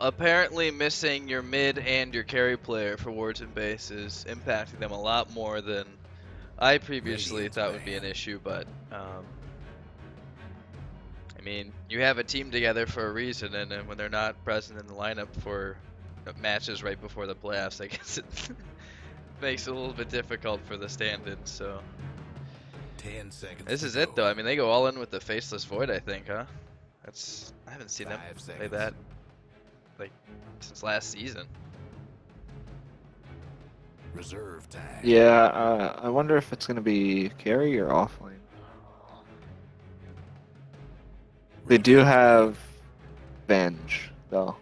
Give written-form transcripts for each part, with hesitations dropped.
apparently missing your mid and your carry player for wards and base is impacting them a lot more than I previously thought would be an issue, but I mean, you have a team together for a reason, and then when they're not present in the lineup for matches right before the playoffs, I guess it makes it a little bit difficult for the stand-ins, so. 10 seconds. This is it, though. I mean, they go all in with the Faceless Void, I think, huh? I haven't seen them play that, like, since last season. Reserve time. Yeah, I wonder if it's gonna be carry or offlane. They do have Venge though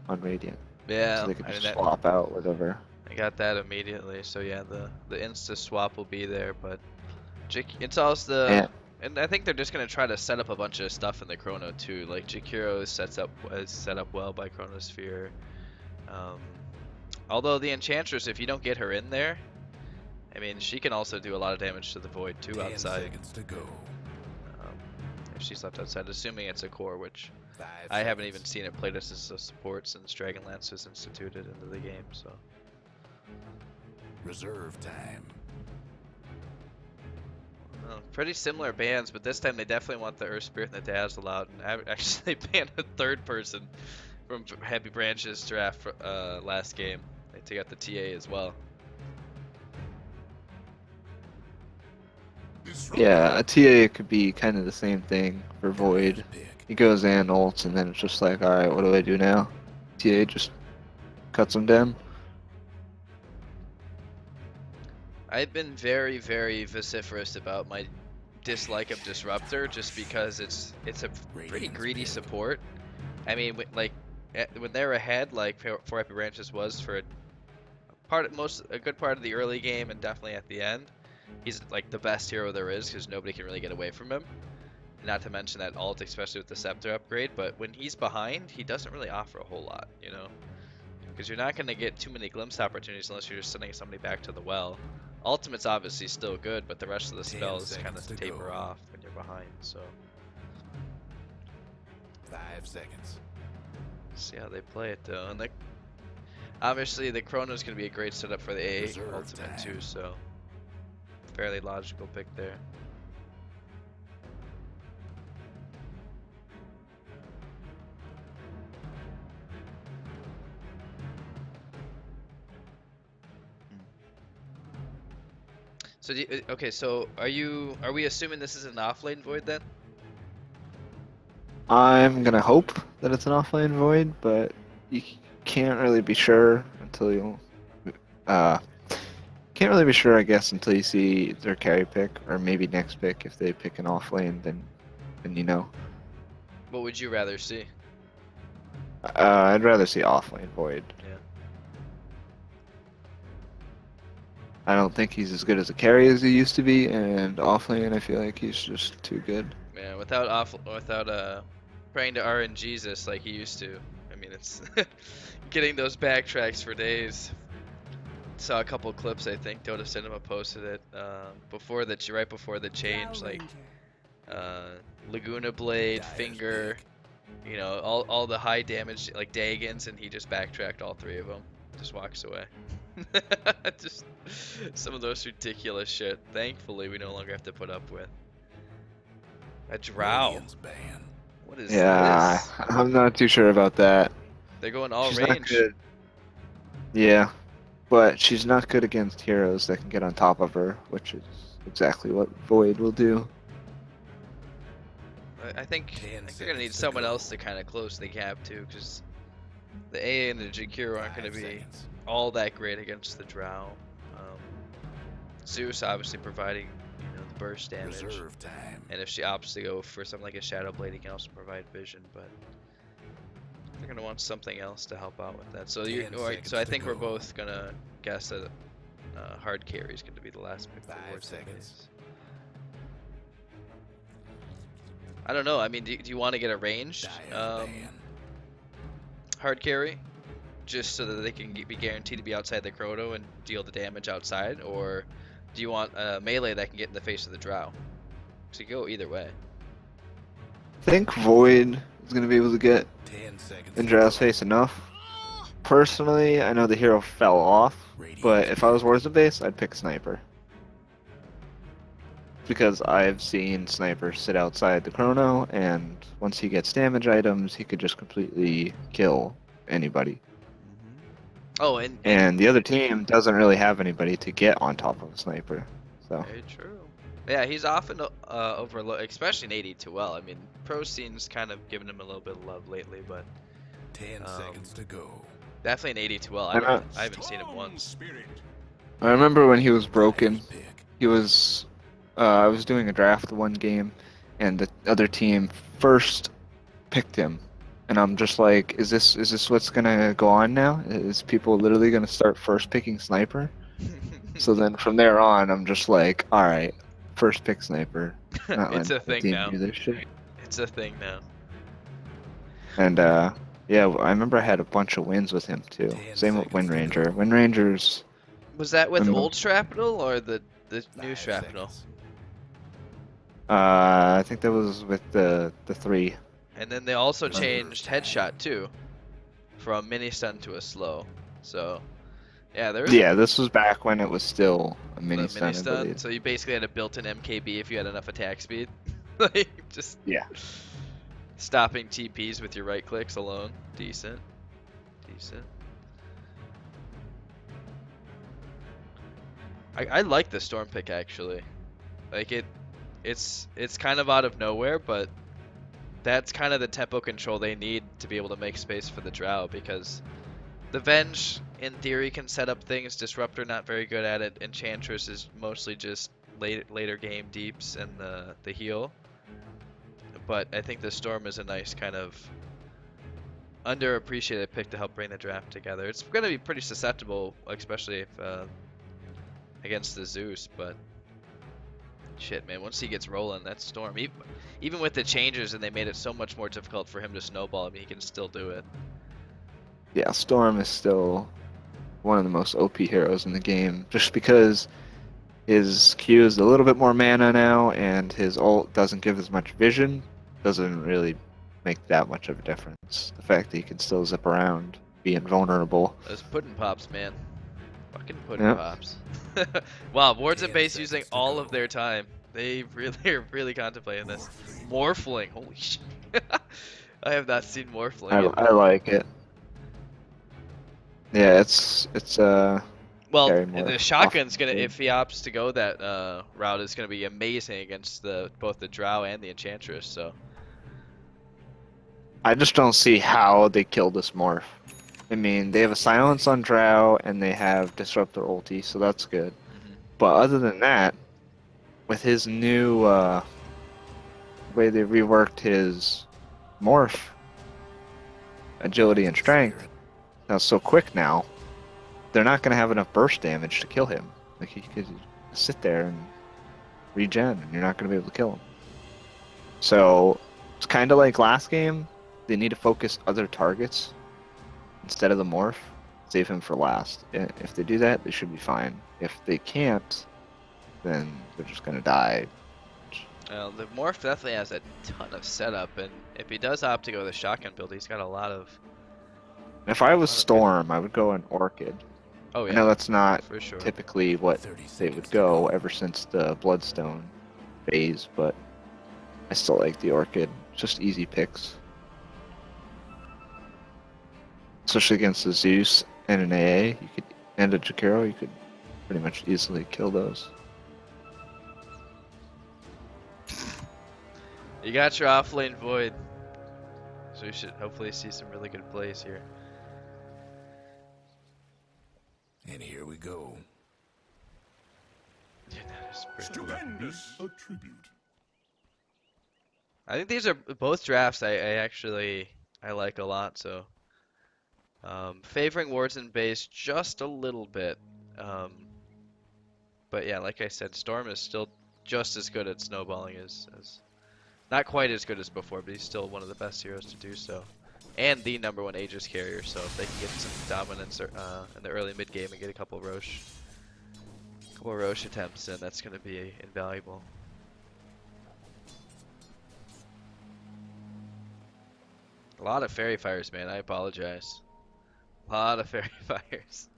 on Radiant, Yeah, so they can I mean just swap out whatever. I got that immediately. So yeah, the insta swap will be there, but it's also And and I think they're just gonna try to set up a bunch of stuff in the Chrono too. Like Jakiro is set up well by Chronosphere. Although the Enchantress, if you don't get her in there, I mean, she can also do a lot of damage to the Void too 10 outside. seconds to go. If she's left outside, assuming it's a core, which 5 I haven't seconds. even seen it played as a support since Dragonlance was instituted into the game. So Reserve time. pretty similar bans, but this time they definitely want the Earth Spirit and the Dazzle out, and actually banned a third person from Happy Branches draft for, last game. They took out the TA as well. yeah, a TA could be kind of the same thing for Void. He goes in, ults, and then it's just like, all right, what do I do now? TA just cuts him down. I've been very, very vociferous about my dislike of Disruptor, just because it's a pretty greedy support. I mean, when they're ahead, like for Happy Branches was for a good part of the early game and definitely at the end, he's like the best hero there is because nobody can really get away from him. Not to mention that ult, especially with the Scepter upgrade. But when he's behind, he doesn't really offer a whole lot, you know, because you're not going to get too many glimpse opportunities unless you're just sending somebody back to the well. Ultimate's obviously still good, but the rest of the spells kind of taper off when you're behind. So 5 seconds. see how they play it though, and obviously the Chrono's going to be a great setup for the A Reserve ultimate time. too. So fairly logical pick there. So okay, so are we assuming this is an offlane Void then? I'm gonna hope that it's an offlane Void, but you can't really be sure until you can't really be sure, I guess, until you see their carry pick, or maybe next pick. If they pick an offlane, then you know. What would you rather see? I'd rather see offlane Void. Yeah. I don't think he's as good as a carry as he used to be, and offlane, I feel like he's just too good. Man, without praying to RNGesus like he used to. I mean, it's getting those backtracks for days. Saw a couple clips, I think Dota Cinema posted it right before the change, like Laguna Blade, Finger, you know, all the high damage like Dagons, and he just backtracked all three of them. Just walks away. Just some of those ridiculous shit. Thankfully, we no longer have to put up with. A Drow. What is this? I'm not too sure about that. They're going all She's not range. good. Yeah, but she's not good against heroes that can get on top of her, which is exactly what Void will do. I think they're gonna need someone else to kind of close the gap too, because the A and the Jakiro aren't gonna be all that great against the Drow. Zeus obviously providing, you know, the burst damage, and if she opts to go for something like a Shadow Blade, he can also provide vision. But they're gonna want something else to help out with that. So so I think we're both gonna guess that hard carry is gonna be the last pick. 5 seconds. I don't know. I mean, do you want to get a ranged hard carry, just so that they can be guaranteed to be outside the Chrono and deal the damage outside, or do you want a melee that can get in the face of the Drow? So you go either way. I think Void is going to be able to get 10 seconds. in Drow's face enough, Personally, I know the hero fell off, but if I was pick. Warzone base, I'd pick Sniper. Because I've seen Sniper sit outside the chrono, and once he gets damage items, he could just completely kill anybody. Oh, and And the other team doesn't really have anybody to get on top of a Sniper. So very true. Yeah, he's often overlooked, especially in AD2L. I mean, pro scene's kind of giving him a little bit of love lately, but 10 seconds to go. definitely in AD2L. And I haven't seen him once. I remember when he was broken, Dive's pick. he was I was doing a draft one game, and the other team first picked him, and I'm just like, is this what's gonna go on now? Is people literally gonna start first picking Sniper? So then from there on, I'm just like, all right, first pick Sniper, not It's letting a the thing team now. do this shit. It's a thing now. And yeah, I remember I had a bunch of wins with him too. 10 Same with seconds Wind to Ranger. go. Wind Ranger's Was that with I'm- old shrapnel or the new 5 shrapnel? seconds. I think that was with the 3. And then they also changed headshot too, from mini stun to a slow. So yeah, there was Yeah, this was back when it was still a the mini stun, I stun. believe. So you basically had a built-in MKB if you had enough attack speed. Like just Yeah. stopping TPs with your right clicks alone. Decent. Decent. I like the storm pick actually. Like it's kind of out of nowhere, but that's kind of the tempo control they need to be able to make space for the Drow, because the Venge in theory can set up things. Disruptor not very good at it. Enchantress is mostly just later game deeps and the heal. But I think the Storm is a nice kind of underappreciated pick to help bring the draft together. It's going to be pretty susceptible, especially if against the Zeus, but shit, man, once he gets rolling, that Storm, even with the changes and they made it so much more difficult for him to snowball, I mean, he can still do it. Yeah, Storm is still one of the most OP heroes in the game, just because his Q is a little bit more mana now, and his ult doesn't give as much vision, doesn't really make that much of a difference. The fact that he can still zip around, be invulnerable. Those pudding pops, man. Fucking pudding Yep. pops. Wow, Wards and 10 Base using seconds to all go. of their time. They really are really contemplating this. Morphling, holy shit. I have not seen Morphling I like it. Yeah, it's well, very more the shotgun's often gonna, than- if he opts to go that route, is gonna be amazing against both the Drow and the Enchantress. So I just don't see how they kill this morph. I mean, they have a silence on Drow and they have Disruptor ulti, so that's good. But other than that, with his new way they reworked his morph, agility and strength, now so quick now, they're not going to have enough burst damage to kill him. Like he could sit there and regen, and you're not going to be able to kill him. So it's kind of like last game. They need to focus other targets instead of the morph. Save him for last. If they do that, they should be fine. If they can't, then they're just going to die. the Morph definitely has a ton of setup, and if he does opt to go the shotgun build, he's got a lot of. If I was Lot of Storm, I would go an Orchid. Oh yeah, I know that's not for sure. typically what 30 they seconds would to go ever since the Bloodstone phase, but I still like the Orchid. Just easy picks. Especially against the Zeus and an AA, you could, and a Jakiro, you could pretty much easily kill those. You got your offlane Void, so we should hopefully see some really good plays here. And here we go. Yeah, that is pretty cool. Stupendous attribute. I think these are both drafts I actually I like a lot. So favoring Wards and Base just a little bit, but yeah, like I said, Storm is still just as good at snowballing as not quite as good as before, but he's still one of the best heroes to do so, and the #1 Aegis carrier. So if they can get some dominance in the early mid game and get a couple Roche attempts, then that's going to be invaluable. A lot of fairy fires, man. I apologize. A lot of fairy fires.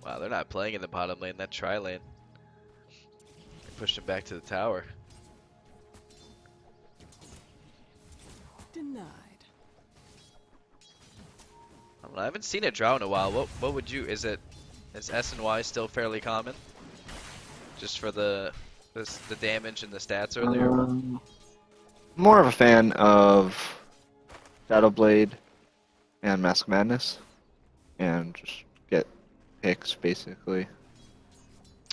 Wow, they're not playing in the bottom lane, that tri lane. They pushed him back to the tower. Denied. I don't know, I haven't seen it draw in a while. What would you, is S and Y still fairly common? Just for the damage and the stats earlier? More of a fan of Shadow Blade and Mask Madness, and just get picks basically.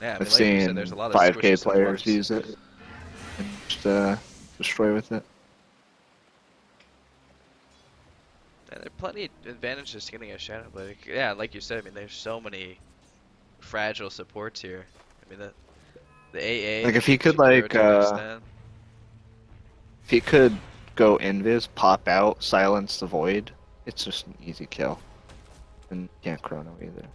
Yeah, I mean, I've like you said, seen there's a lot of 5K squishes and players flips. use it and just destroy with it. Yeah, there are plenty of advantages to getting a Shadow Blade. Yeah, like you said, I mean, there's so many fragile supports here. I mean, the AA, Like the if he could super hero like to extend. if he could go invis, pop out, silence the void, it's just an easy kill. And you can't chrono either.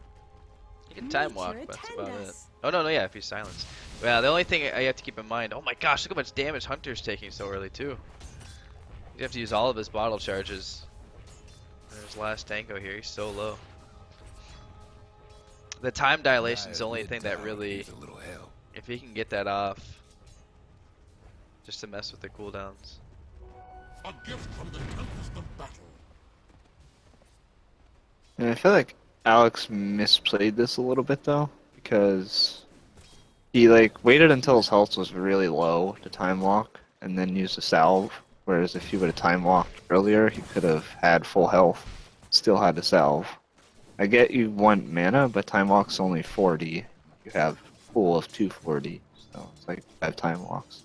You can time walk, Nature but that's about attend it. us. Oh no, yeah, if he's silenced. Well, the only thing I have to keep in mind. Oh my gosh, look how much damage Hunter's taking so early too. You have to use all of his bottle charges. There's last tango here. He's so low. The time dilation's the only thing that really, A little help. if he can get that off, just to mess with the cooldowns. A gift from the tempest of battle. And I feel like Alex misplayed this a little bit though, because he like waited until his health was really low to time walk and then used a salve. Whereas if he would have time walked earlier, he could have had full health, still had a salve. I get you want mana, but time walk's only 40. You have full of 240, so it's like 5 time walks.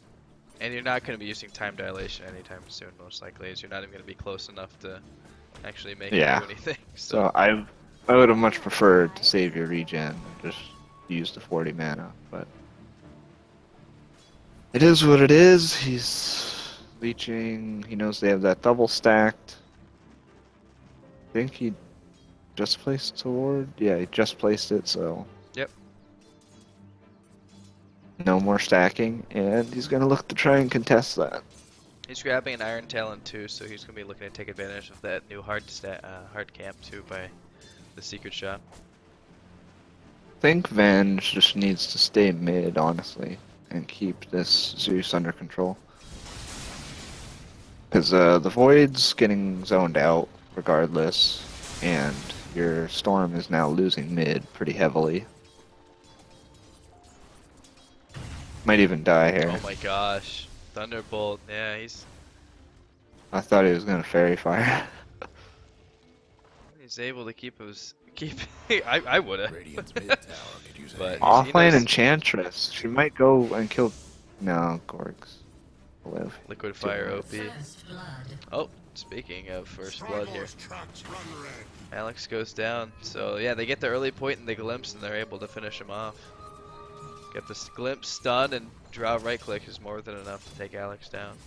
And you're not going to be using time dilation anytime soon, most likely, as you're not even going to be close enough to actually make Yeah. it do anything. So I would have much preferred to save your regen and just use the 40 mana, but it is what it is. He's leeching. He knows they have that double stacked. I think he just placed a ward. Yeah, he just placed it, so. Yep. No more stacking, and he's gonna look to try and contest that. He's grabbing an Iron Talon too, so he's going to be looking to take advantage of that new hard camp too by the secret shop. I think Venge just needs to stay mid, honestly, and keep this Zeus under control. Because the Void's getting zoned out regardless, and your Storm is now losing mid pretty heavily. Might even die here. Oh my gosh. Thunderbolt, yeah, I thought he was gonna Fairy Fire. he's able to keep his I would have. Radiant's mid tower could use a But- hand. Offlane knows- Enchantress. She might go and kill. No, Gorgs. Live. Liquid Fire OP. Oh, speaking of first blood here. Tracks run red. Alex goes down. So yeah, they get the early point in the glimpse and they're able to finish him off. Get this glimpse stun and draw right click is more than enough to take Alex down.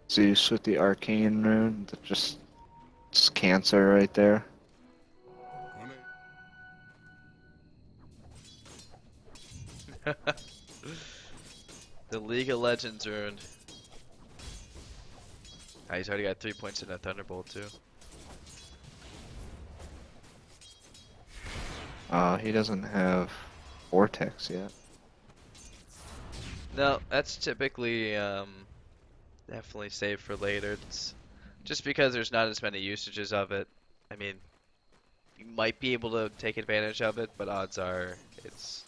Zeus with the Arcane Rune. That just. It's cancer right there. The League of Legends earned. Ah, he's already got 3 points in that Thunderbolt too. He doesn't have Vortex yet. No, that's typically definitely saved for later. It's just because there's not as many usages of it. I mean, you might be able to take advantage of it, but odds are it's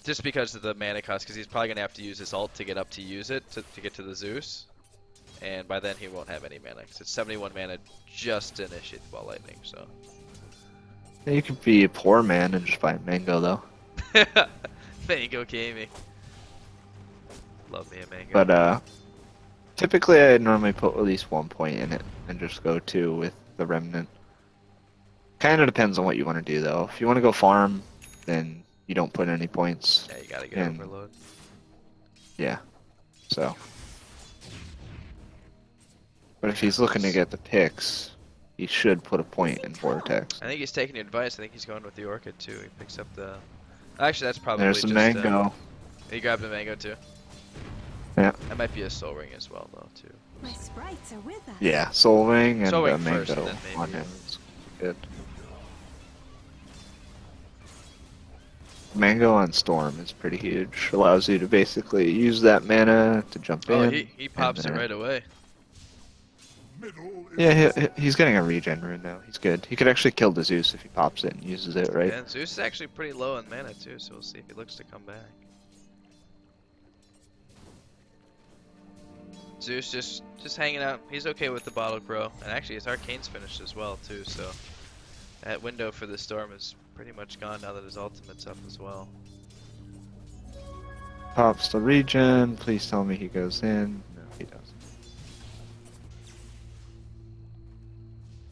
just because of the mana cost. Because he's probably gonna have to use his ult to get up to use it to get to the Zeus, and by then he won't have any mana. 'Cause it's 71 mana just to initiate the Ball Lightning. So. Yeah, you could be a poor man and just buy Mango though. Mango gaming. Love me a mango. But typically I normally put at least 1 point in it and just go 2 with the Remnant. Kind of depends on what you want to do though. If you want to go farm, then you don't put any points. Yeah, you gotta get and- overload. Yeah. So. But if he's looking to get the picks, he should put a point in Vortex. I think he's taking your advice. I think he's going with the Orchid too. He picks up the. Actually, that's probably There's the just Mango. He grabbed a mango too. Yeah. That might be a soul ring as well though too. My sprites are with us. Yeah, Soul Ring and Soul Ring Mango first, and then on maybe. him is good. Mango on Storm is pretty huge. Allows you to basically use that mana to jump Oh, in. he pops it then- right away. Middle is Yeah, he's getting a regen rune now. He's good. He could actually kill the Zeus if he pops it and uses it, right? And Zeus is actually pretty low in mana too, so we'll see if he looks to come back. Zeus just hanging out. He's okay with the bottled grow, and actually his arcane's finished as well too. So that window for the storm is pretty much gone now that his ultimate's up as well. Pops the regen. Please tell me he goes in. No, he doesn't.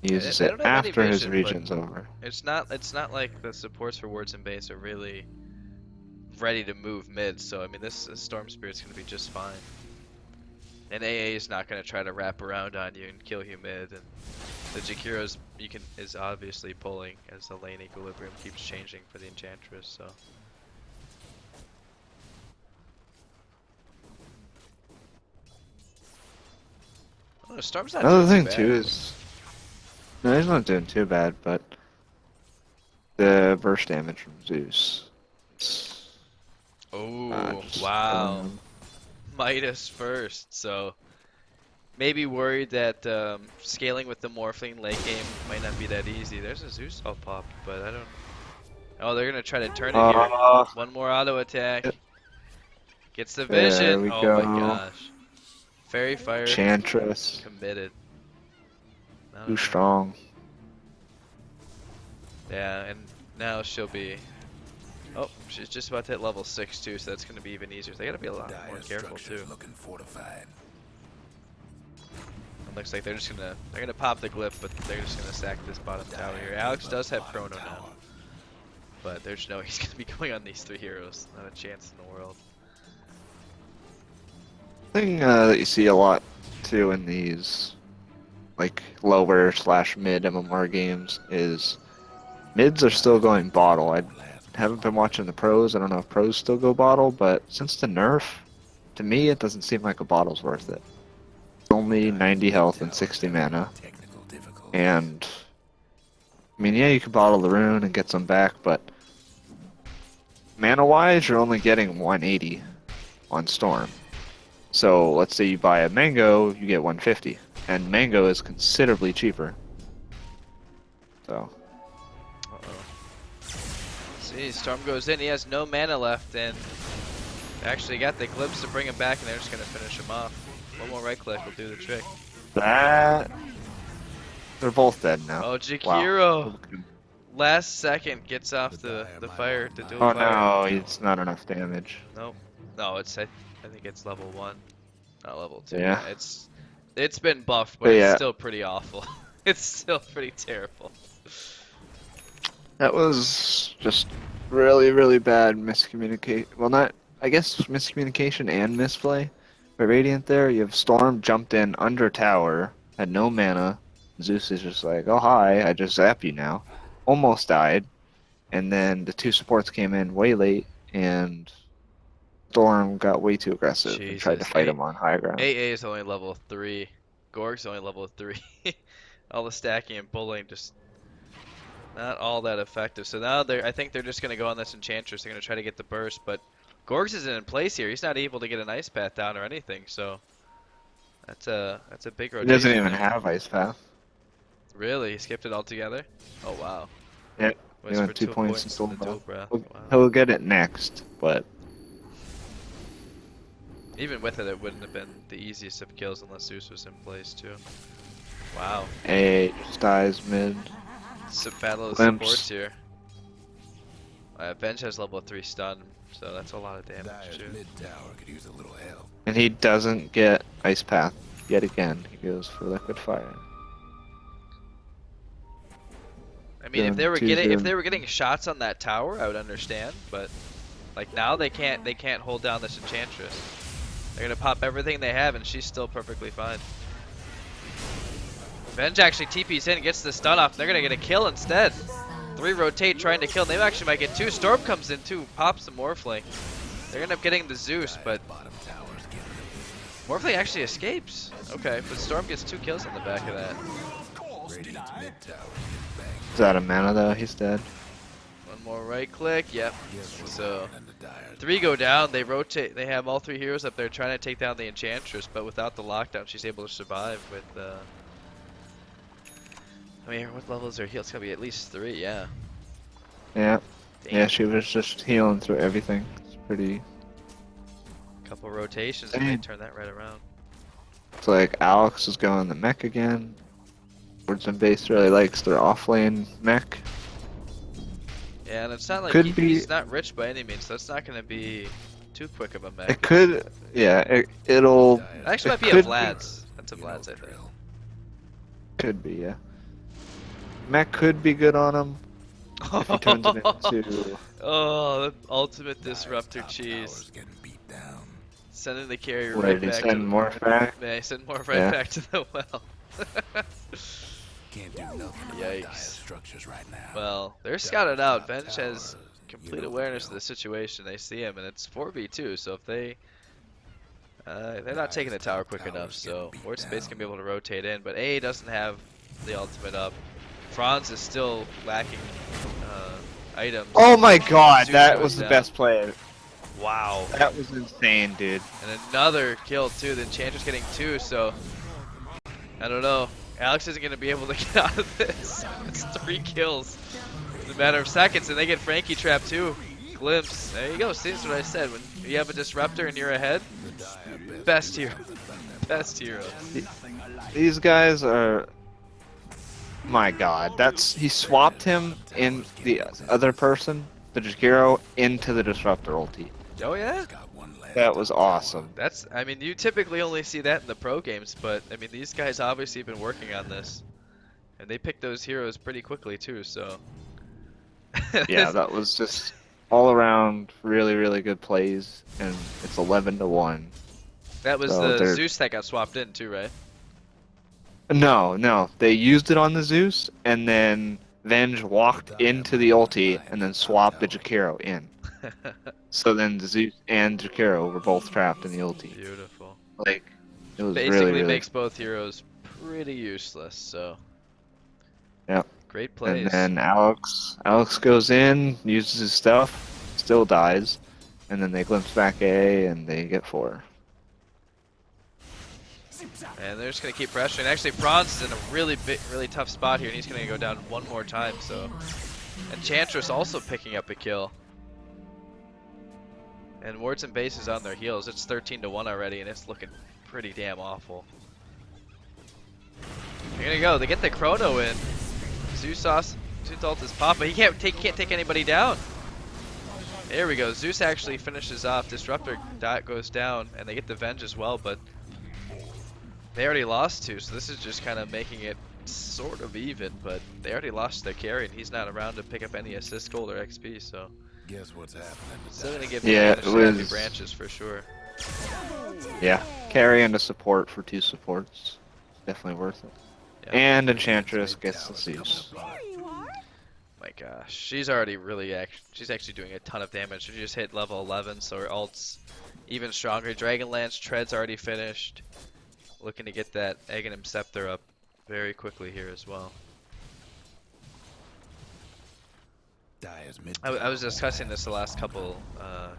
He uses They it don't have any after his vision, but regen's over. It's not like the supports for wards and base are really ready to move mid. So I mean this storm spirit's gonna be just fine. And AA is not going to try to wrap around on you and kill you mid, and the Jakiro's is obviously pulling as the lane equilibrium keeps changing for the Enchantress, so. Oh, the Storm's not Another doing thing too too bad. is, no, he's not doing too bad, but the burst damage from Zeus. It's, Oh, just wow. killing him. Midas first, so maybe worried that scaling with the Morphling late game might not be that easy. There's a Zeus all popped, but I don't. Oh, they're gonna try to turn it here. One more auto attack. Yep. Gets the There vision. we Oh go. my gosh. Fairy Fire Enchantress, committed. No, too no. strong. Yeah, and now she'll be. Oh, she's just about to hit level 6 too, so that's gonna be even easier. They gotta be a lot more careful too. looking fortified. It looks like they're gonna pop the glyph, but they're just gonna sack this bottom tower here. Alex does have chrono now, but there's no he's gonna be going on these 3 heroes. Not a chance in the world. Thing that you see a lot too in these like lower / mid MMR games is mids are still going bottle. I haven't been watching the pros. I don't know if pros still go bottle, but since the nerf, to me it doesn't seem like a bottle's worth it. It's only 90 health and 60 mana, and I mean, yeah, you can bottle the rune and get some back, but mana-wise, you're only getting 180 on Storm. So let's say you buy a mango, you get 150, and mango is considerably cheaper. So See, Storm goes in. He has no mana left, and they actually got the glimpse to bring him back, and they're just gonna finish him off. One more right click will do the trick. that they're both dead now. Oh, Jakiro! Wow. Last second gets off the fire to dual Oh fire. no, it's not enough damage. Nope. No, I think it's level 1, not level 2. Yeah. It's been buffed, but But it's yeah. still pretty awful. It's still pretty terrible. That was just really, really bad miscommunication. Well, not, I guess miscommunication and misplay. By Radiant there, you have Storm jumped in under tower, had no mana. Zeus is just like, oh hi, I just zap you now. Almost died. And then the 2 supports came in way late, and Storm got way too aggressive and tried to Jesus. fight him on high ground. AA is only level 3. Gorg's only level 3. All the stacking and bullying just not all that effective. So now I think they're just gonna go on this Enchantress. They're gonna try to get the burst, but Gorgs isn't in place here. He's not able to get an ice path down or anything. So that's a big He rotation. doesn't even there. have Ice Path. Really? He skipped it altogether? Oh wow. Yeah, Was he for went 2 points in and the dual dual breath. He'll, Wow. he'll get it next, but Even with it, it wouldn't have been the easiest of kills unless Zeus was in place too. Wow. A just dies mid. It's a battle of Glimpse. supports here. Bench has level 3 stun, so that's a lot of damage Dyer's too. mid tower could use a little help. And he doesn't get Ice Path yet again. He goes for Liquid Fire. I mean, if Yeah, they were getting shots on that tower, I would understand. But like now, they can't hold down this Enchantress. They're gonna pop everything they have, and she's still perfectly fine. Venge actually TP's in, gets the stun off. They're gonna get a kill instead. 3 rotate trying to kill. They actually might get 2. Storm comes in too, pops the Morphling. They're gonna end up getting the Zeus, but Bottom tower's getting Morphling actually escapes. Okay, but Storm gets 2 kills on the back of that. Radiant's mid tower's getting banged. Is that a mana though? He's dead. One more right click. Yep. So And the dire 3 go down. They rotate. They have all 3 heroes up there trying to take down the Enchantress, but without the lockdown, she's able to survive with. I mean, what level is her heal? It's gotta be at least 3. Yeah. Yeah. Damn. Yeah, she was just healing through everything. It's pretty. Couple rotations and they Dang. turn that right around. It's like Alex is going the mech again. Words and Base really likes their offlane mech. Yeah, and it's not like Could he's be- not rich by any means, so it's not gonna be too quick of a mech. It could, yeah, it'll, It actually might be a could Vlad's. That's a you know Vlad's, the I think. drill. could be, yeah. Mech could be good on him if he turns it into. Oh, the ultimate Dire's disruptor top cheese. tower's getting beat down. Sending the carrier Where right did he back send to Morph back? Yeah, send more right Yeah. back to the well. Can't do nothing about Yikes. dire structures right now. Well, they're scouted out. Dire's Venge top has tower, complete you know the awareness of drill. the situation. They see him, and it's 4v2, so if they... they're not taking the Dire's tower top quick enough, tower's so getting beat Ward Space can be down. able to rotate in, but A doesn't have the ultimate up. Franz is still lacking items. Oh my god, Zeus that goes was the down. best play. Wow. That was insane, dude. And another kill too. The Enchantress getting 2, so I don't know. Alex isn't gonna be able to get out of this. It's 3 kills in a matter of seconds, and they get Frankie trapped too. Glimpse. There you go. See, that's what I said. When you have a disruptor and you're ahead, The dire best hero. Best hero. These guys are. My god, he swapped him in the other person, the Jakiro, into the Disruptor ulti. Oh yeah. got one left That top was tower. awesome. That's. I mean, you typically only see that in the pro games, but I mean, these guys obviously have been working on this, and they pick those heroes pretty quickly too. So. Yeah, that was just all around really, really good plays, and it's 11-1. That was So the they're- Zeus that got swapped in too, right? No, they used it on the Zeus, and then Venge walked into the ulti, and then swapped the Jakiro in. So then the Zeus and Jakiro were both trapped in the ulti. Beautiful. Like, it was Basically really, really. makes both heroes pretty useless. So. Yep. Great plays. And then Alex goes in, uses his stuff, still dies, and then they glimpse back A, and they get 4. And they're just gonna keep pressuring. Actually, Franz is in a really tough spot here, and he's gonna go down one more time. So, Enchantress also picking up a kill. And Wards and Base is on their heels. It's 13-1 already, and it's looking pretty damn awful. Here you go. They get the Chrono in. Zeus ult is popping. He can't take anybody down. There we go. Zeus actually finishes off. Disruptor goes down, and they get the Venge as well, but they already lost 2, so this is just kind of making it sort of even, but they already lost their carry, and he's not around to pick up any assist, gold, or XP, so Guess what's happening to still gonna dire? give Yeah, advantage it to Happy was- Branches for sure. Yeah, carry and a support for 2 supports. Definitely worth it. Yeah. And Enchantress gets the Zeus. There you are. My gosh, she's already she's actually doing a ton of damage. She just hit level 11, so her ult's even stronger. Dragonlance Tread's already finished. Looking to get that Aghanim Scepter up very quickly here as well. Dire's mid I was tower discussing this the last couple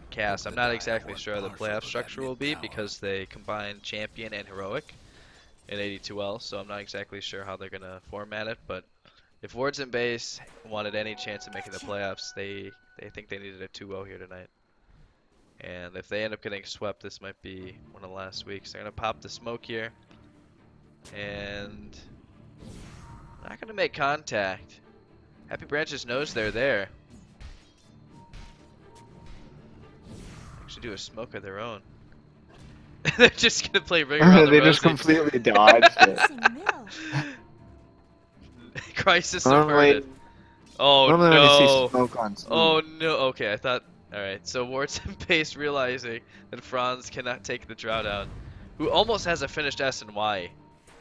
casts. I'm not exactly sure how the playoff structure will be because they combine Champion and Heroic in AD2L, so I'm not exactly sure how they're going to format it, but if Wards and Base wanted any chance of making the playoffs, they think they needed a 2-0 here tonight. And if they end up getting swept, this might be one of the last weeks. They're going to pop the smoke here. And not going to make contact. Happy Branches knows they're there. Actually do a smoke of their own. They're just going to play Ring Around the They just Rosie. completely dodged it. Missing middle. Crisis Normally, averted. Oh normally when you see no. smoke on smoke, Oh no. Okay, I thought. Alright, so Warts and Pace realizing that Franz cannot take the drawdown, who almost has a finished S and Y,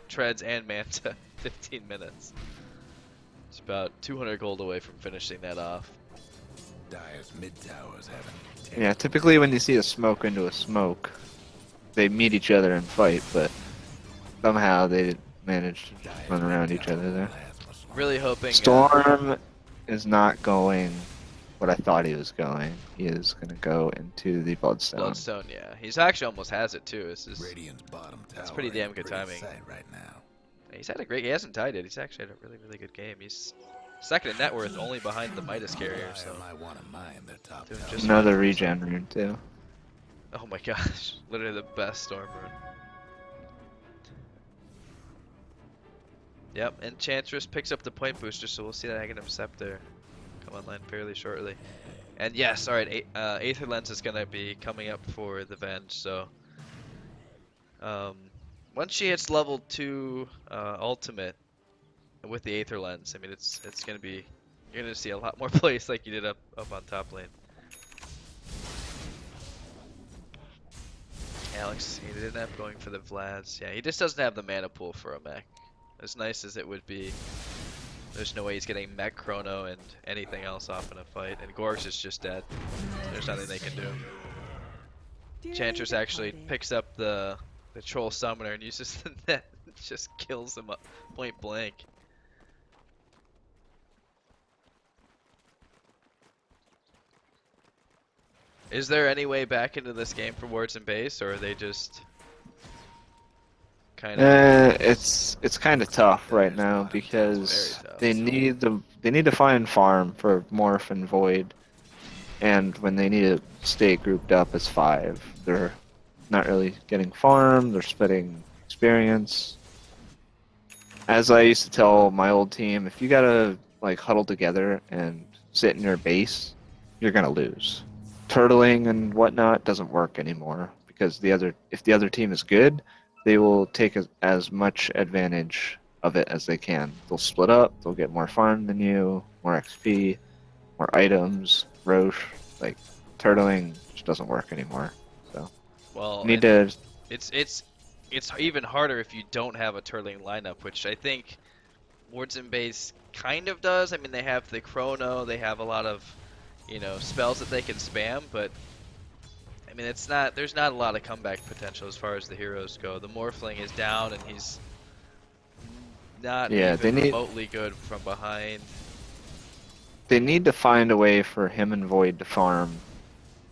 Treads and Manta, 15 minutes. It's about 200 gold away from finishing that off. Dire's mid tower's having Yeah, typically when you see a smoke into a smoke, they meet each other and fight, but somehow they managed to run around each other there. Really hoping. Storm is not going what I thought he was going. He is going to go into the Bloodstone. Bloodstone, yeah. He's actually almost has it too. Radiant's bottom tower. That's pretty damn good timing. Right now. He's had a great. He hasn't tied it. He's actually had a really, really good game. He's second in net worth, only behind the Midas carrier. So I want to mine their top doing tower. just Another regen rune too. oh my gosh, literally the best storm rune. Yep, and Enchantress picks up the point booster, so we'll see that Aghanim Scepter come online fairly shortly. And yes, alright, Aether Lens is going to be coming up for the Venge, so once she hits level 2 ultimate with the Aether Lens, I mean it's going to be, you're going to see a lot more plays like you did up on top lane. Alex, he didn't end up going for the Vlads. Yeah, he just doesn't have the mana pool for a mech. As nice as it would be, there's no way he's getting mech chrono and anything else off in a fight. And Gorks is just dead. There's nothing they can do. Enchantress actually picks up the troll summoner and uses the net. Just kills him up point blank. Is there any way back into this game for wards and base, or are they just kind of? It's kind of tough right now because Very tough. they need to find farm for Morph and Void, and when they need to stay grouped up as 5, they're not really getting farm. They're splitting experience. As I used to tell my old team, if you gotta like huddle together and sit in your base, you're gonna lose. Turtling and whatnot doesn't work anymore because if the other team is good, they will take as much advantage of it as they can. They'll split up, they'll get more farm than you, more XP, more items, Roche. Like, turtling just doesn't work anymore. So, Well, need to. it's even harder if you don't have a turtling lineup, which I think wards and base kind of does. I mean, they have the chrono, they have a lot of, spells that they can spam, but I mean, there's not a lot of comeback potential as far as the heroes go. The Morphling is down and he's not even remotely good from behind. They need to find a way for him and Void to farm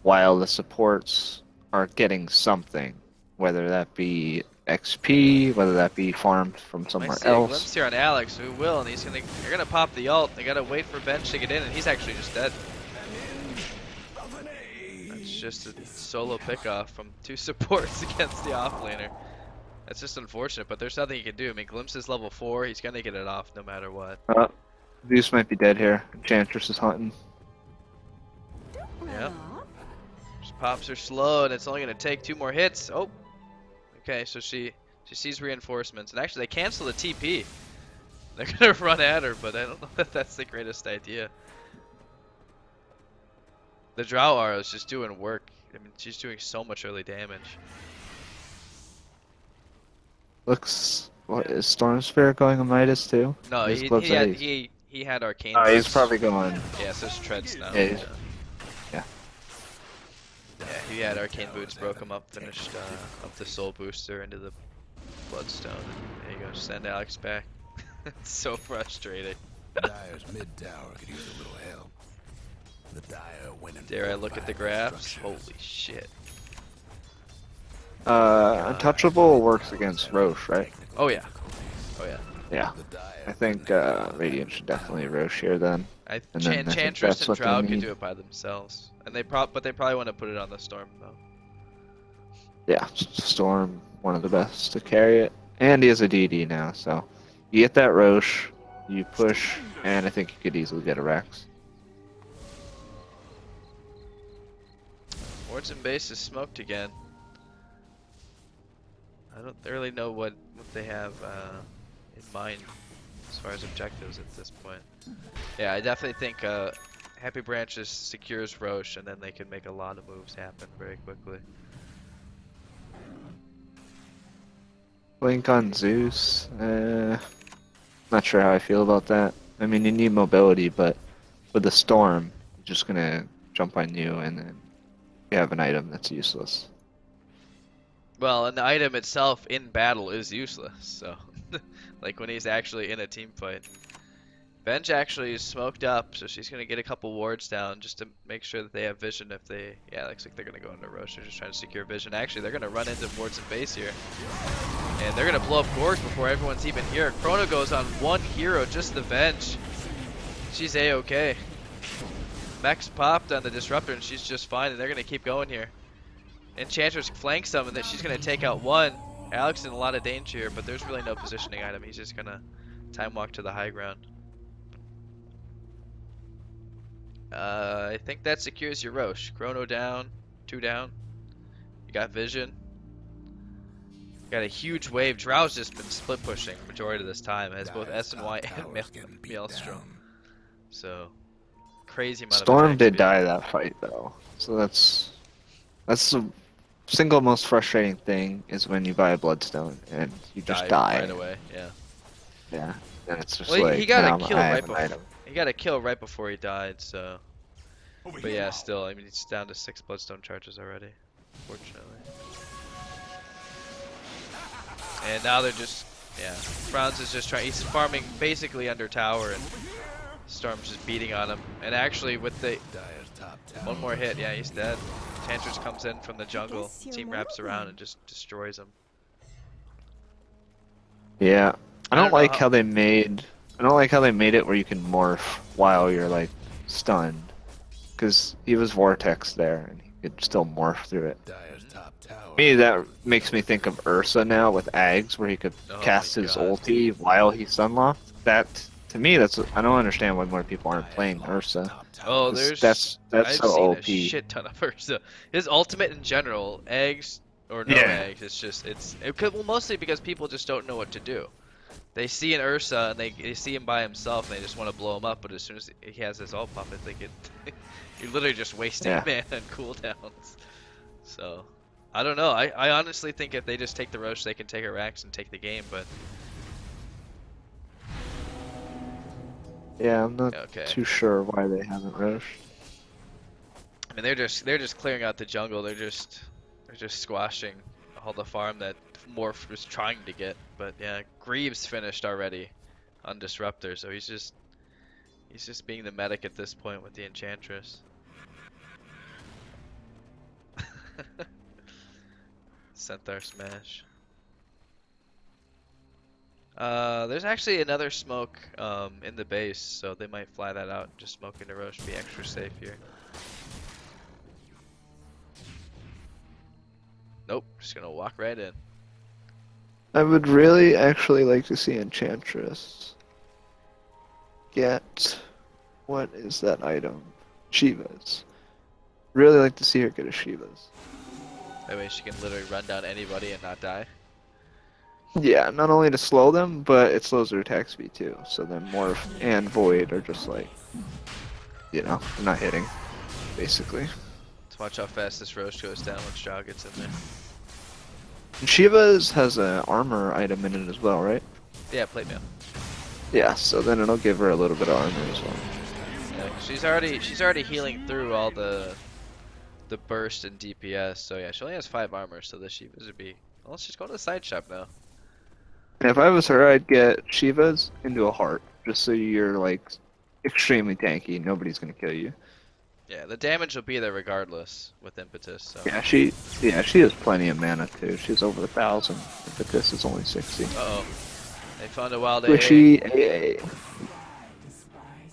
while the supports are getting something, whether that be XP, whether that be farmed from somewhere I see a else. glimpse here on Alex, who will, and they're gonna pop the ult. They gotta wait for Bench to get in, and he's actually just dead. That's just a solo pickoff from 2 supports against the offlaner. That's just unfortunate, but there's nothing he can do. I mean, Glimpse is level 4. He's gonna get it off no matter what. Zeus might be dead here. Enchantress is hunting. Yep. Just pops her slow, and it's only gonna take 2 more hits. Oh, okay. So she sees reinforcements, and actually they cancel the TP. They're gonna run at her, but I don't know if that's the greatest idea. The Drow Aura is just doing work. I mean, she's doing so much early damage. Looks. What is Storm Spirit going on Midas too? No, His he gloves had, are- he had Arcane. Oh, he's Boots. probably going. Yeah, so it's treads now. Yeah, yeah. Yeah, he had Arcane Boots, broke him up, finished up the Soul Booster into the Bloodstone. And there you go, send Alex back. It's so frustrating. Dire's mid tower could use a little help. The Dire winning. Dare I look at the graphs? Holy shit. Untouchable works against Roche, right? Oh yeah. Oh yeah. Yeah. I think Radiant should definitely Roche here then. And then I think Enchantress that's and what they Drow can need. do it by themselves, and they probably want to put it on the Storm though. Yeah, Storm, one of the best to carry it. And he has a DD now, so you get that Roche, you push, and I think you could easily get a Rex. Wards and base is smoked again. I don't really know what they have in mind as far as objectives at this point. Yeah, I definitely think Happy Branches secures Roche, and then they can make a lot of moves happen very quickly. Blink on Zeus, not sure how I feel about that. I mean, you need mobility, but with the Storm, you just gonna jump on you, and then you have an item that's useless. Well, and the item itself in battle is useless, so like when he's actually in a team fight. Benj actually is smoked up, so she's gonna get a couple wards down just to make sure that they have vision if they, yeah, looks like they're gonna go into rush. They're just trying to secure vision. Actually, they're gonna run into wards and base here. And they're gonna blow up Gorgs before everyone's even here. Chrono goes on one hero, just the Benj. She's A-okay. Max popped on the Disruptor and she's just fine, and they're gonna keep going here. Enchantress flanks them and then she's gonna take out one. Alex in a lot of danger here, but there's really no positioning item. He's just gonna time walk to the high ground. I think that secures your Roche. Chrono down, 2 down. You got vision. Got a huge wave. Drow's just been split pushing majority of this time. It has both S and Y and Maelstrom. So crazy amount Storm of did die that fight though, so that's the single most frustrating thing is when you buy a Bloodstone and you just die right away. Yeah. Yeah, and it's just Well, like he got now a kill I have right an before. item. He got a kill right before he died. So, but yeah, still, I mean, he's down to 6 Bloodstone charges already, fortunately. And now they're just, yeah, Browns is just trying. He's farming basically under tower, and Storm's just beating on him. And actually, with the one more hit, yeah, he's dead. Enchantress comes in from the jungle. Team wraps around and just destroys him. Yeah, I don't know like how- how they made. I don't like how they made it where you can morph while you're like stunned, because he was vortex there and he could still morph through it. Me, that makes me think of Ursa now with Ags, where he could Oh cast my his God. ulti while he's sunlocked. That to me, that's I don't understand why more people aren't playing Ursa. Oh, 'Cause there's that's I've so seen OP. a shit ton of Ursa. His ultimate in general, eggs or no Yeah. eggs, it's just well, mostly because people just don't know what to do. They see an Ursa and they see him by himself and they just want to blow him up, but as soon as he has his ult pop, I think you're literally just wasting Yeah. mana and cooldowns. So I don't know. I honestly think if they just take the Roche, they can take a Rax and take the game, but Yeah, I'm not okay. too sure why they haven't rushed. I mean, they're just clearing out the jungle. They're just squashing all the farm that Morph was trying to get. But yeah, Greaves finished already on Disruptor, so he's just being the medic at this point with the Enchantress. Centaur smash. There's actually another smoke in the base, so they might fly that out and just smoke into Roche, be extra safe here. Nope, just gonna walk right in. I would really actually like to see Enchantress get, what is that item? Shivas. Really like to see her get a Shivas. That way she can literally run down anybody and not die. Yeah, not only to slow them, but it slows their attack speed too. So then Morph and Void are just like, you know, they're not hitting, basically. Let's watch how fast this Roche goes down once Jaw gets in there. And Shivas has an armor item in it as well, right? Yeah, plate mail. Yeah, so then it'll give her a little bit of armor as well. Yeah, she's already healing through all the burst and DPS. So yeah, she only has 5 armor, so the Shivas would be. Well, let's just go to the side shop now. And if I was her, I'd get Shivas into a heart, just so you're like extremely tanky. Nobody's gonna kill you. Yeah, the damage will be there regardless with impetus. So. Yeah, she has plenty of mana too. She's over 1,000, but this is only 60. Uh-oh. They found a wild AA. Squishy AA.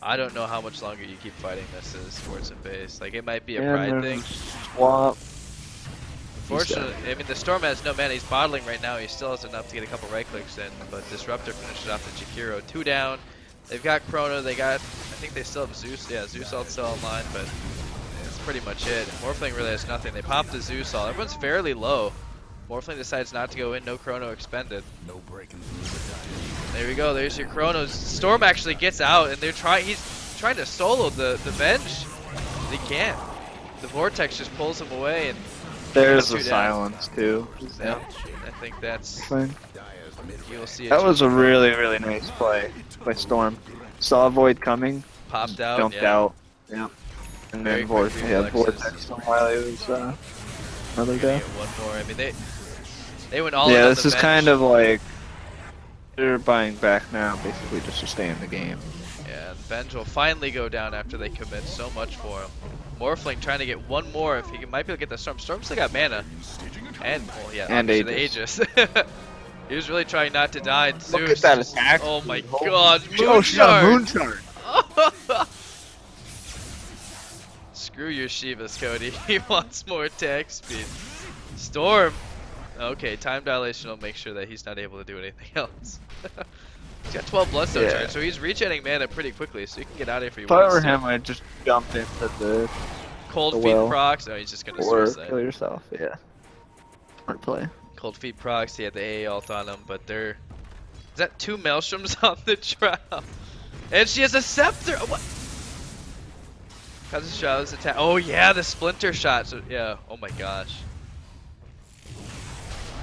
I don't know how much longer you keep fighting this as Sports and Base. Like, it might be a And pride there's thing. Swap. Fortunately, I mean, the Storm has no mana. He's bottling right now. He still has enough to get a couple right clicks in, but Disruptor finishes off the Jakiro. 2 down. They've got Chrono. They got, I think they still have Zeus. Yeah, Zeus ult still online, but that's pretty much it. Morphling really has nothing. They popped the Zeus ult. Everyone's fairly low. Morphling decides not to go in. No Chrono expended. No breaking through the There we go. There's your Chronos. Storm actually gets out, and he's trying to solo the bench. He can't. The Vortex just pulls him away, and There's Two the down. silence too. yeah, I think that's. Fine. You'll see it. That was a really, really nice play by Storm. Saw Void coming, popped out. jumped Yeah. out. Yeah. And Very then quick Vortex reflexes. him while he was another Gonna guy. get one more. I mean, they went all in Yeah, on this the is bench. kind of like they're buying back now, basically just to stay in the game. Yeah, and Benj will finally go down after they commit so much for him. Morphling trying to get one more if he might be able to get the Storm. Storm still got mana. And, well, yeah, And obviously Aegis. the Aegis. He was really trying not to die. And Look Zeus at that just, attack. oh my Holy god, shit. Oh, she got a moon shard. Screw your Shivas, Cody. He wants more attack speed. Storm. Okay, time dilation will make sure that he's not able to do anything else. He's got 12 Bloodstone Yeah. charge, so he's regenerating mana pretty quickly, so he can get out of here if he If I wants were to. him, I'd just jump into the Cold the Feet well. procs. Oh, he's just gonna or suicide. kill yourself. Yeah. Smart play. Cold Feet procs. He had the AA ult on him, but they're. Is that 2 Maelstroms on the trap? And she has a scepter. What? Causes shadows attack. Oh yeah, the splinter shot. So yeah. Oh my gosh.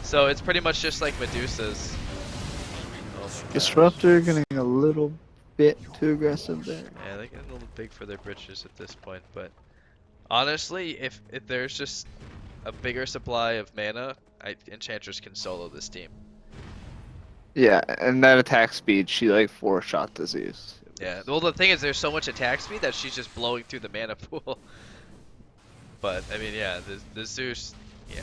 So it's pretty much just like Medusa's. Oh my gosh. Disruptor getting a little bit too aggressive there. Yeah, they're getting a little big for their britches at this point, but honestly, if there's just a bigger supply of mana, Enchantress can solo this team. Yeah, and that attack speed, she like 4-shot disease. Yeah, well the thing is there's so much attack speed that she's just blowing through the mana pool. But, I mean, yeah, the Zeus, yeah,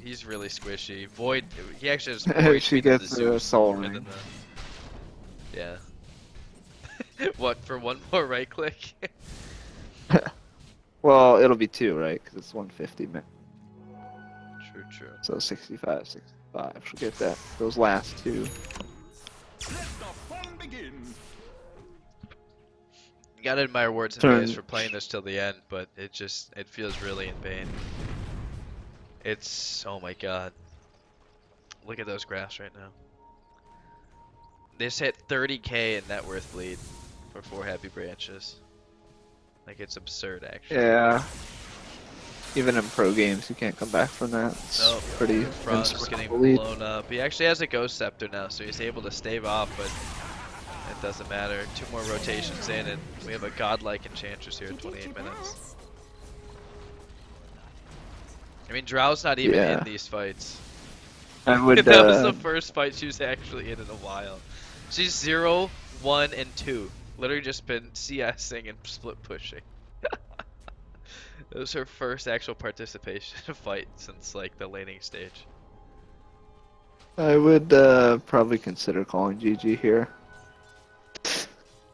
he's really squishy. Void, he actually has more She HP than the gets a Zeus. soul more ring. than yeah. What, for one more right click? Well, it'll be 2, right? Because it's 150 minutes. True, true. So 65, 65. She'll get that. Those last 2. Let the fun begin. You gotta admire Words and Turn. Days for playing this till the end, but it feels really in pain. It's, oh my god. Look at those graphs right now. They just hit 30k in net worth bleed for 4 happy branches. Like, it's absurd, actually. Yeah. Even in pro games, you can't come back from that. It's Nope. pretty Franz is getting insurmountable lead. blown up. He actually has a Ghost Scepter now, so he's able to stave off, but it doesn't matter. 2 more rotations in, and we have a godlike Enchantress here at 28 minutes. I mean, Drow's not even Yeah. in these fights. I would. That was the first fight she was actually in a while. She's 0, 1, and 2. Literally just been CSing and split pushing. It was her first actual participation fight since like the laning stage. I would probably consider calling GG here.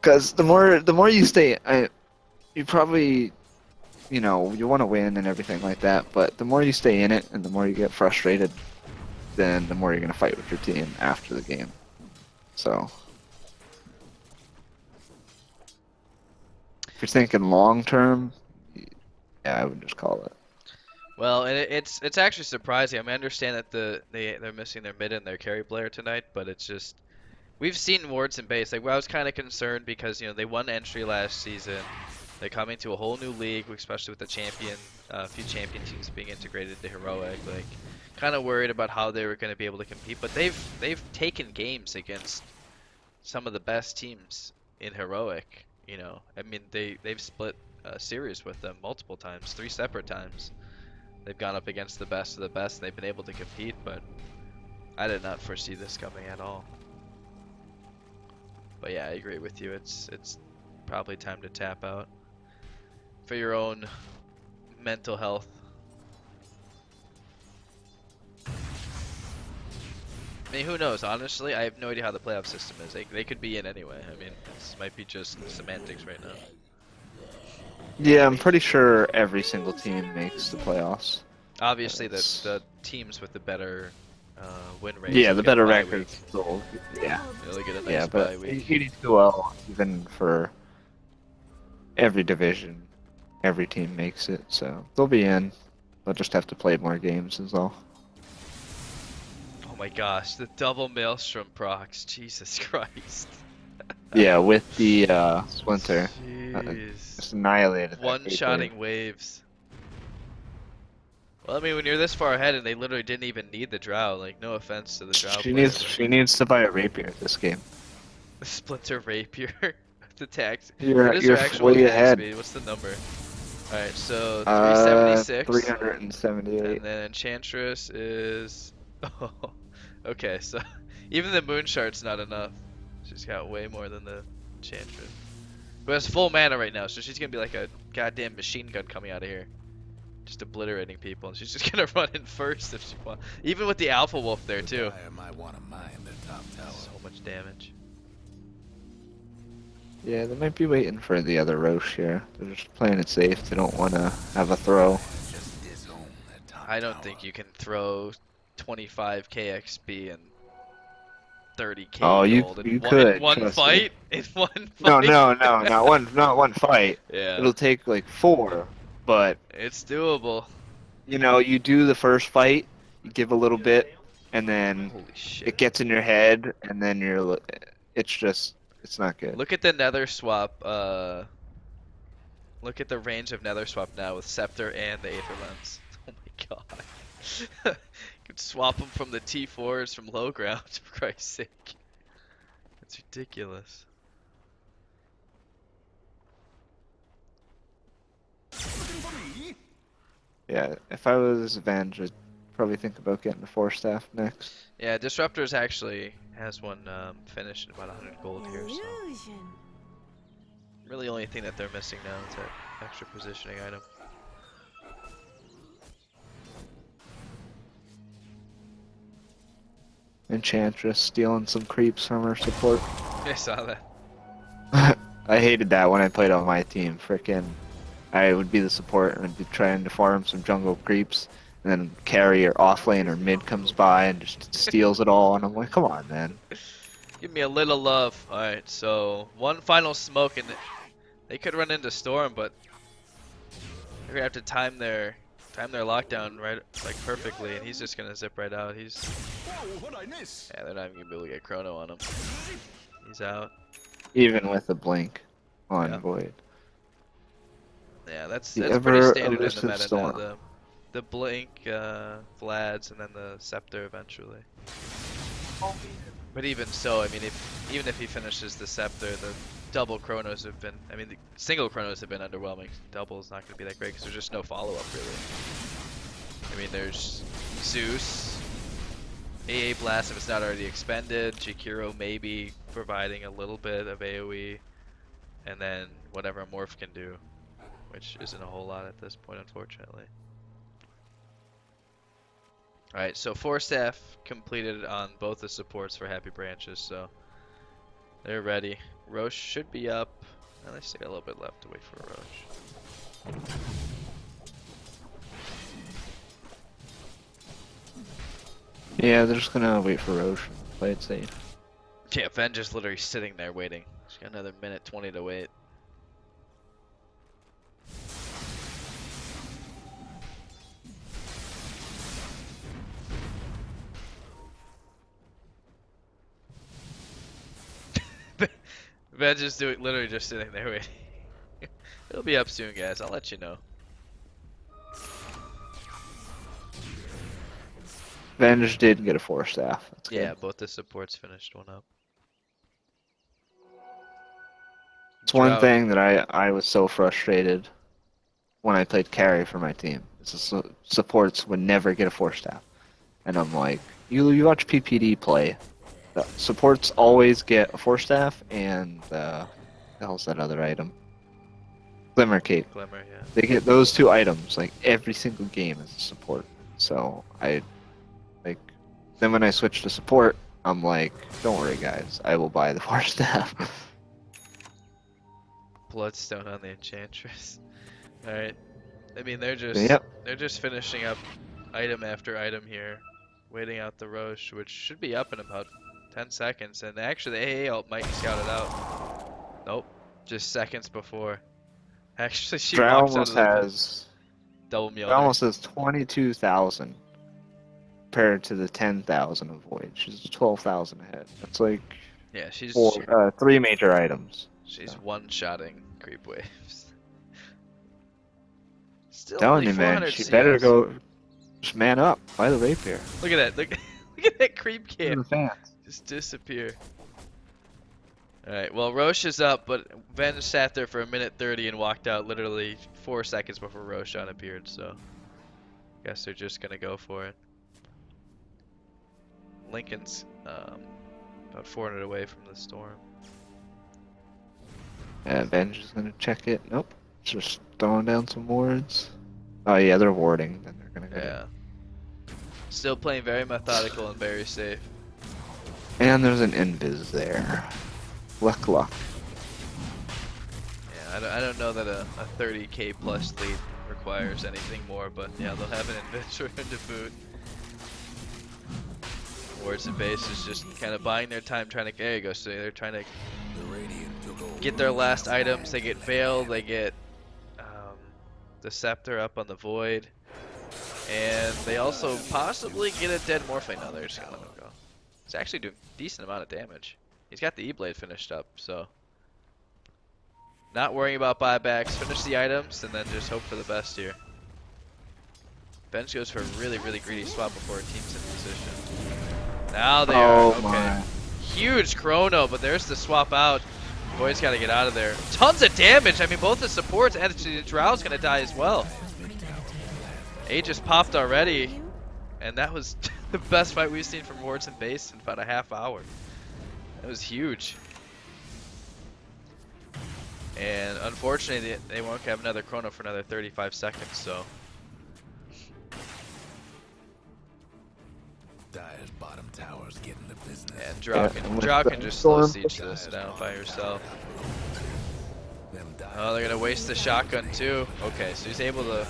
Because the more you stay, you probably, you know, you want to win and everything like that. But the more you stay in it, and the more you get frustrated, then the more you're gonna fight with your team after the game. So, if you're thinking long term, yeah, I would just call it. Well, and it's actually surprising. I mean, I understand that they're missing their mid and their carry player tonight, but it's just we've seen wards and base. Like, I was kind of concerned because they won entry last season. They're coming to a whole new league, especially with the champion, a few champion teams being integrated into heroic. Like, kind of worried about how they were going to be able to compete. But they've taken games against some of the best teams in heroic. I mean, they've split a series with them multiple times, 3 separate times. They've gone up against the best of the best, and they've been able to compete, but I did not foresee this coming at all. But yeah, I agree with you. It's probably time to tap out for your own mental health. I mean, who knows? Honestly, I have no idea how the playoff system is. They could be in anyway. I mean, this might be just semantics right now. Yeah, I'm pretty sure every single team makes the playoffs. Obviously, It's- the teams with the better win rate. Yeah, the better records. Still, yeah, They'll get a nice yeah, bye but week. AD2L, even for every division, every team makes it, so they'll be in. They'll just have to play more games is all. Oh my gosh, the double Maelstrom procs. Jesus Christ. Yeah, with the Splinter. Jeez. Just annihilated that One-shotting waves. Well, I mean, when you're this far ahead and they literally didn't even need the Drow, like, no offense to the Drow She players, needs but she needs to buy a rapier this game. the Splinter Rapier. The tax. You're What is you're her actual way attack ahead. speed? What's the number? Alright, so 376. 378. And then Enchantress is... Oh, okay, so even the Moon Shard's not enough. She's got way more than the Enchantress. Who has full mana right now, so she's gonna be like a goddamn machine gun coming out of here. Just obliterating people, and she's just gonna run in first if she wants. Even with the Alpha Wolf there, The too. Dire might want to mine the top tower. So much damage. Yeah, they might be waiting for the other Roche here. They're just playing it safe. They don't want to have a throw. Just disown that top I don't tower. think you can throw 25k XP and 30k Oh, you gold you in could one trust me. fight? In one fight? No, not one fight. Yeah, It'll take like 4, but it's doable. you know, you do the first fight, you give a little bit, and then Holy shit. it gets in your head, and then it's not good. Look at the Nether swap. Look at the range of Nether swap now with Scepter and the Aether Lens. Oh my god. You could swap them from the T4s from low ground, for Christ's sake. That's ridiculous. Yeah, if I was Venge, I'd probably think about getting the 4-staff next. Yeah, Disruptors actually has one finished at about 100 gold here, so Illusion. really only thing that they're missing now is that extra positioning item. Enchantress stealing some creeps from her support. I saw that. I hated that when I played on my team. Frickin', I would be the support and I'd be trying to farm some jungle creeps, and then carry or off lane or mid comes by and just steals it all, and I'm like, come on, man. Give me a little love. Alright, so one final smoke and they could run into Storm, but they're gonna have to time their lockdown right like perfectly, and he's just gonna zip right out. Yeah, they're not even gonna be able to get Chrono on him. He's out. Even with the blink on Yeah. Void. Yeah, that's The pretty ever standard in the elusive meta now. Storm. The blink, Vlad's, and then the Scepter eventually. But even so, I mean, even if he finishes the Scepter, the double Chronos have been, I mean, the single Chronos have been underwhelming. Double is not going to be that great because there's just no follow-up, really. I mean, there's Zeus, AA Blast if it's not already expended, Jakiro maybe providing a little bit of AoE, and then whatever Morph can do, which isn't a whole lot at this point, unfortunately. Alright, so 4-staff completed on both the supports for Happy Branches, so they're ready. Roche should be up. And they still got a little bit left to wait for Roche. Yeah, they're just gonna wait for Roche and play it safe. Yeah, Ven just literally sitting there waiting. She's got another minute 20 to wait. Ven just literally just sitting there waiting. It'll be up soon, guys. I'll let you know. Venge did get a 4-staff. That's Yeah, good. both the supports finished one up. It's one Drought. thing that I was so frustrated when I played carry for my team. Is the supports would never get a 4-staff. And I'm like, you watch PPD play. The supports always get a 4-staff and the hell's that other item? Glimmer Cape. Glimmer, yeah. They get those 2 items like every single game as a support. So then when I switched to support, I'm like, don't worry guys, I will buy the 4-staff. Bloodstone on the Enchantress. Alright. I mean, they're just finishing up item after item here. Waiting out the Roche, which should be up in about 10 seconds. And actually, the AA ult might scout it out. Nope. Just seconds before. Actually, she Drow walks out almost of the has double meal. almost has 22,000 compared to the 10,000 of Void. She's 12,000 ahead. That's like Yeah, she's 3 major items. she's one-shotting creep waves. Still Telling only you, man, 400 she CS. better go just man up. Buy the rapier. Look at that. Look at that creep In the camp. fans. Just disappear. Alright, well, Roche is up, but Ben sat there for a minute 30 and walked out literally 4 seconds before Roshan appeared, so guess they're just gonna go for it. Lincoln's about 400 away from the storm. Ben's just gonna check it. Nope. Just throwing down some wards. Oh yeah, they're warding. Then they're gonna go. Yeah. Still playing very methodical and very safe. And there's an invis there. Luck. Yeah, I don't know that a 30k plus lead requires anything more, but yeah, they'll have an invis to boot. Wards and base is just kind of buying their time trying to, there you go, so they're trying to get their last items. They get Veil, they get the Scepter up on the Void, and they also possibly get a dead Morphling. No, they're just gonna let him go. He's actually doing a decent amount of damage. He's got the E-Blade finished up, so not worrying about buybacks. Finish the items, and then just hope for the best here. Bench goes for a really, really greedy swap before a team's in position. Now they are, okay. My. Huge chrono, but there's the swap out. Boy's got to get out of there. Tons of damage. I mean, both the supports and the Drow's going to die as well. A just popped already, and that was the best fight we've seen from Wards and base in about a half hour. That was huge. And unfortunately, they won't have another chrono for another 35 seconds, so. Dire's bottom tower's getting the business. And Drow can just slow siege this down by herself. Oh, they're gonna waste the shotgun too. Okay, so he's able to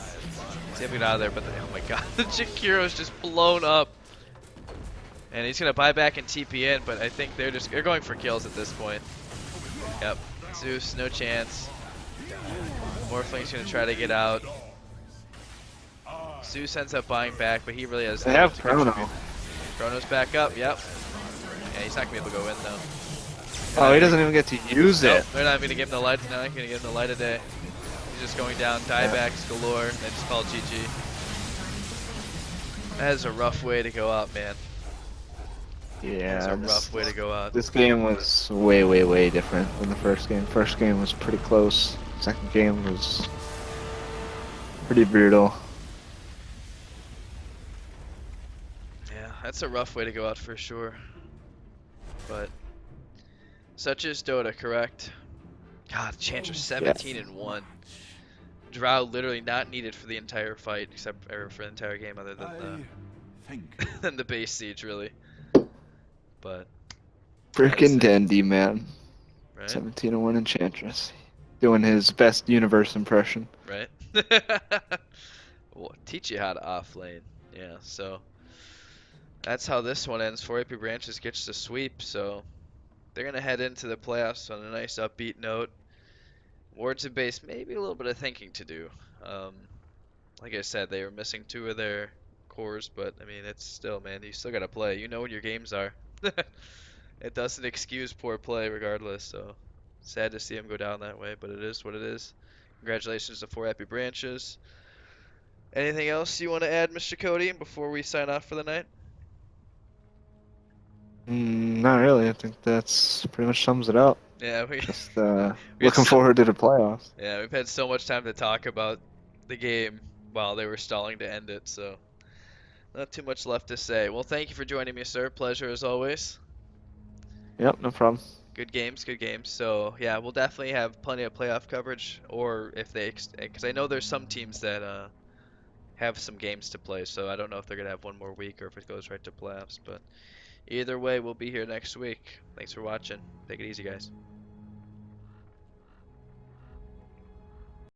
get out of there, but oh my god, the Jakiro's just blown up. And he's gonna buy back and TP in, but I think they're going for kills at this point. Yep, Zeus, no chance. Morphling's gonna try to get out. Zeus ends up buying back, but he really has. They have Chrono. Chrono's back up, yep. Yeah, he's not gonna be able to go in though. Oh, he doesn't even get to use Nope, it. they're not gonna give him the light. They're not gonna give him the light of day. He's just going down, diebacks galore. They just call it GG. That is a rough way to go out, man. Yeah, That's a rough way to go out. This game was way different than the first game. First game was pretty close. Second game was pretty brutal. Yeah, that's a rough way to go out for sure. But such is Dota, correct? God, Chancer 17 and 1. Drow literally not needed for the entire fight, except for the entire game, other than than the base siege, really. But Frickin' Dendy, man. right, 17-1 Enchantress. Doing his best universe impression. right. Well, teach you how to offlane. Yeah, so that's how this one ends. 4 AP Branches gets the sweep, so they're gonna head into the playoffs on a nice upbeat note. Wards and base, maybe a little bit of thinking to do. Like I said, they were missing 2 of their cores, but I mean, it's still, man, you still gotta play. You know what your games are. It doesn't excuse poor play regardless, so sad to see him go down that way, but it is what it is. Congratulations to 4 Happy Branches. Anything else you want to add, Mr. Cody, before we sign off for the night? Not really. I think that's pretty much sums it up. Yeah, Just we had looking forward to the playoffs. Yeah, we've had so much time to talk about the game while they were stalling to end it, so not too much left to say. Well, thank you for joining me, sir. Pleasure as always. Yep, no problem. Good games, good games. So yeah, we'll definitely have plenty of playoff coverage, or if they, because I know there's some teams that have some games to play, so I don't know if they're gonna have one more week or if it goes right to playoffs. But either way, we'll be here next week. Thanks for watching. Take it easy, guys.